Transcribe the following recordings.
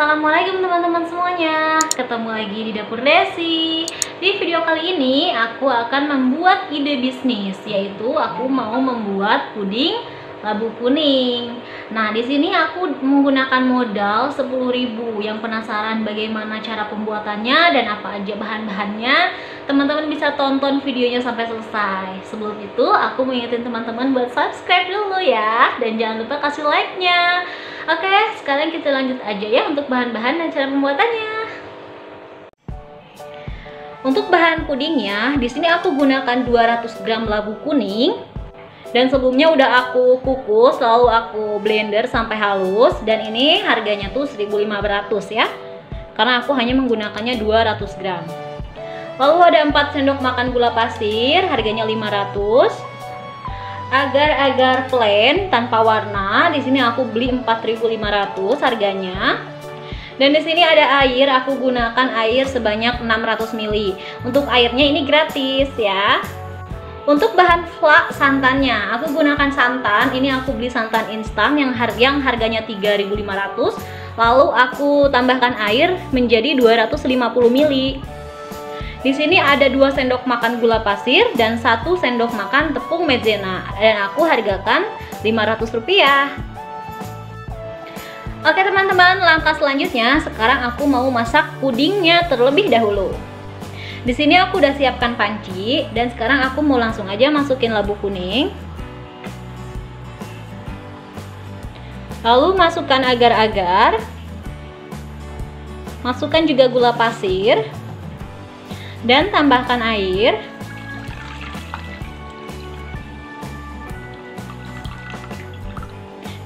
Assalamualaikum teman-teman semuanya. Ketemu lagi di Dapur Desi. Di video kali ini aku akan membuat ide bisnis, yaitu aku mau membuat puding labu kuning. Nah, di sini aku menggunakan modal 10.000. Yang penasaran bagaimana cara pembuatannya dan apa aja bahan-bahannya, teman-teman bisa tonton videonya sampai selesai. Sebelum itu, aku mengingetin teman-teman buat subscribe dulu ya, dan jangan lupa kasih like-nya. Oke, sekarang kita lanjut aja ya untuk bahan-bahan dan cara pembuatannya. Untuk bahan pudingnya, di sini aku gunakan 200 gram labu kuning. Dan sebelumnya udah aku kukus, lalu aku blender sampai halus. Dan ini harganya tuh 1.500 ya, karena aku hanya menggunakannya 200 gram. Lalu ada 4 sendok makan gula pasir, harganya 500. Agar-agar plain tanpa warna, di sini aku beli 4.500 harganya. Dan di sini ada air, aku gunakan air sebanyak 600 ml. Untuk airnya ini gratis ya. Untuk bahan flak santannya, aku gunakan santan. Ini aku beli santan instan yang harganya 3.500. Lalu aku tambahkan air menjadi 250 ml. Di sini ada 2 sendok makan gula pasir dan 1 sendok makan tepung maizena, dan aku hargakan Rp500. Oke teman-teman, langkah selanjutnya sekarang aku mau masak pudingnya terlebih dahulu. Di sini aku udah siapkan panci dan sekarang aku mau langsung aja masukin labu kuning. Lalu masukkan agar-agar. Masukkan juga gula pasir. Dan tambahkan air.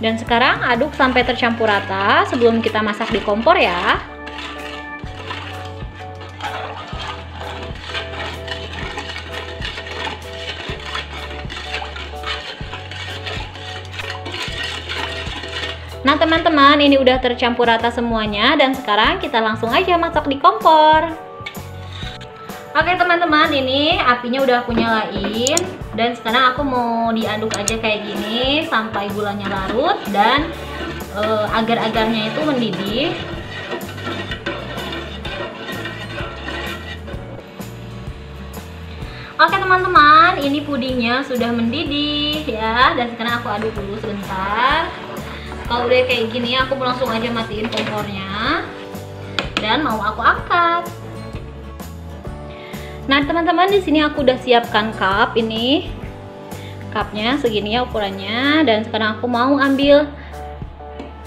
Dan sekarang aduk sampai tercampur rata sebelum kita masak di kompor ya. Nah teman-teman, ini udah tercampur rata semuanya dan sekarang kita langsung aja masak di kompor. Oke teman-teman, ini apinya udah aku nyalain dan sekarang aku mau diaduk aja kayak gini sampai gulanya larut dan agar-agarnya itu mendidih. Oke teman-teman, ini pudingnya sudah mendidih ya, dan sekarang aku aduk dulu sebentar. Kalau udah kayak gini, aku langsung aja matiin kompornya dan mau aku angkat. Nah teman-teman, di sini aku udah siapkan cup. Ini cupnya segini ya ukurannya, dan sekarang aku mau ambil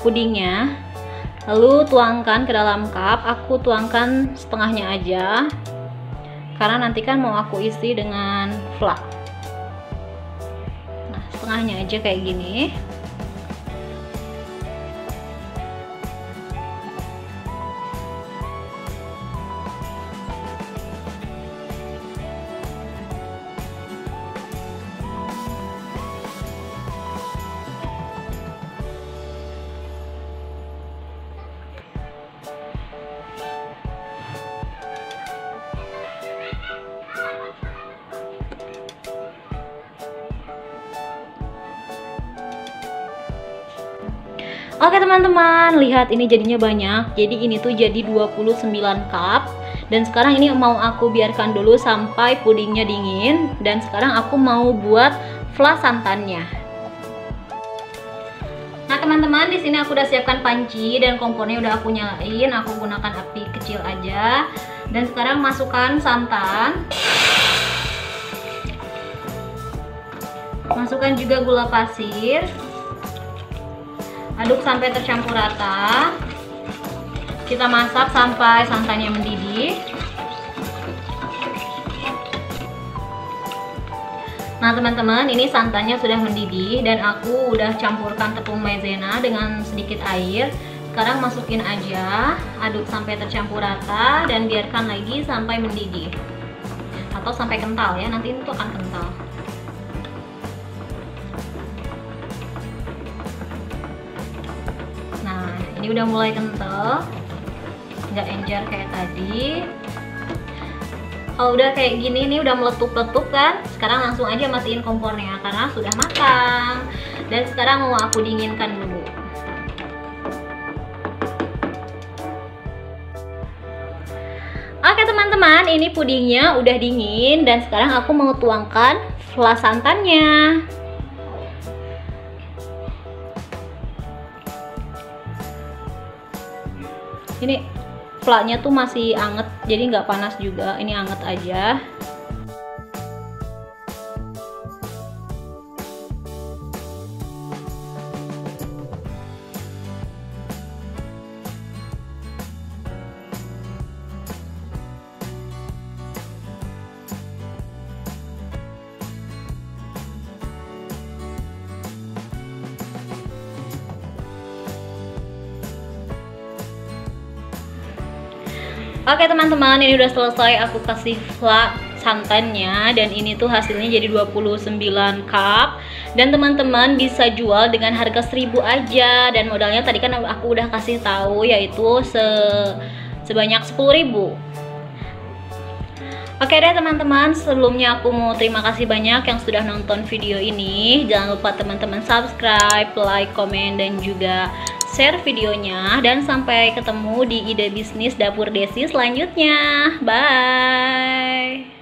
pudingnya lalu tuangkan ke dalam cup. Aku tuangkan setengahnya aja karena nanti kan mau aku isi dengan flak. Nah setengahnya aja kayak gini. Oke teman-teman, lihat ini jadinya banyak. Jadi ini tuh jadi 29 cup. Dan sekarang ini mau aku biarkan dulu sampai pudingnya dingin. Dan sekarang aku mau buat flan santannya. Nah teman-teman, di sini aku udah siapkan panci dan kompornya udah aku nyalain. Aku gunakan api kecil aja. Dan sekarang masukkan santan. Masukkan juga gula pasir. Aduk sampai tercampur rata. Kita masak sampai santannya mendidih. Nah teman-teman, ini santannya sudah mendidih dan aku udah campurkan tepung maizena dengan sedikit air. Sekarang masukin aja, aduk sampai tercampur rata dan biarkan lagi sampai mendidih atau sampai kental ya, nanti itu akan kental. Ini udah mulai kental, nggak encer kayak tadi. Kalau udah kayak gini nih, udah meletup-letup kan, sekarang langsung aja matiin kompornya karena sudah matang. Dan sekarang mau aku dinginkan dulu. Oke teman-teman, ini pudingnya udah dingin dan sekarang aku mau tuangkan fla santannya. Ini flanya tuh masih anget, jadi nggak panas juga, ini anget aja. Oke teman-teman, ini udah selesai aku kasih fla santannya dan ini tuh hasilnya jadi 29 cup dan teman-teman bisa jual dengan harga 1000 aja dan modalnya tadi kan aku udah kasih tahu yaitu sebanyak 10.000. Oke deh teman-teman, sebelumnya aku mau terima kasih banyak yang sudah nonton video ini. Jangan lupa teman-teman subscribe, like, komen, dan juga share videonya. Dan sampai ketemu di ide bisnis Dapur Desi selanjutnya. Bye!